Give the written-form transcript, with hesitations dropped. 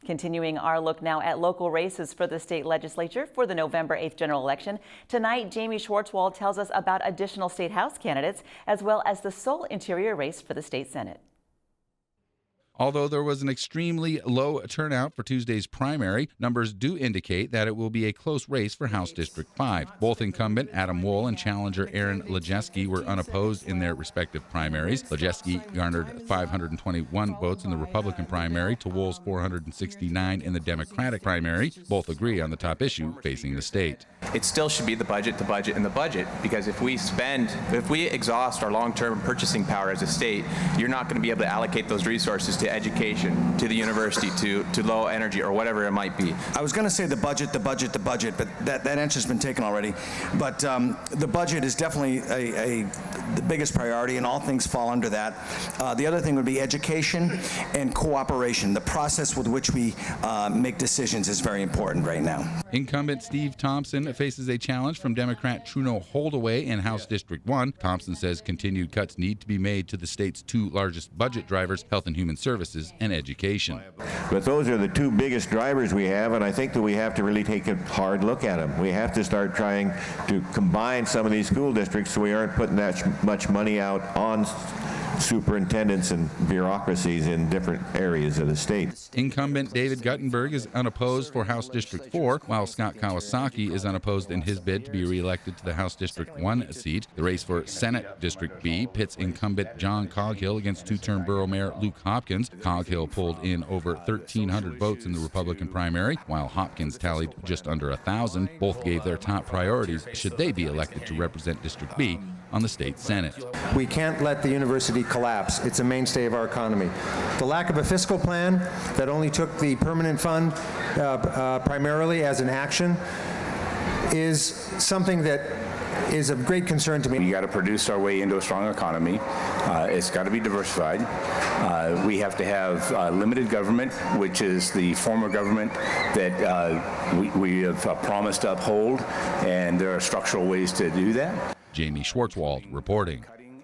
Continuing our look now at local races for the state legislature for the November 8th general election. Tonight, Jaime Schwartzwald tells us about additional state house candidates as well as the sole interior race for the state senate. Although there was an extremely low turnout for Tuesday's primary, numbers do indicate that it will be a close race for House District 5. Both incumbent Adam Wohl and challenger Aaron Lojewski were unopposed in their respective primaries. Lojewski garnered 521 votes in the Republican primary to Wohl's 469 in the Democratic primary. Both agree on the top issue facing the state. It still should be the budget, and the budget, because if we exhaust our long-term purchasing power as a state, you're not going to be able to allocate those resources to education, to the university, to low energy, or whatever it might be. I was going to say the budget, but that answer's been taken already. But the budget is definitely the biggest priority, and all things fall under that. The other thing would be education and cooperation. The process with which we make decisions is very important right now. Incumbent Steve Thompson faces a challenge from Democrat Truno Holdaway in House District 1. Thompson says continued cuts need to be made to the state's two largest budget drivers, health and human services and education. But those are the two biggest drivers we have, and I think that we have to really take a hard look at them. We have to start trying to combine some of these school districts so we aren't putting that much money out on superintendents and bureaucracies in different areas of the state. Incumbent David Guttenberg is unopposed for House District 4, while Scott Kawasaki is unopposed in his bid to be reelected to the House District 1 seat. The race for Senate District B pits incumbent John Coghill against two-term borough mayor Luke Hopkins. Coghill pulled in over 1,300 votes in the Republican primary, while Hopkins tallied just under 1,000. Both gave their top priorities should they be elected to represent District B on the state Senate. We can't let the university collapse. It's a mainstay of our economy. The lack of a fiscal plan that only took the permanent fund primarily as an action is something that is of great concern to me. You got to produce our way into a strong economy. It's got to be diversified. We have to have limited government, which is the form of government that we have promised to uphold, and there are structural ways to do that. Jaime Schwartzwald reporting.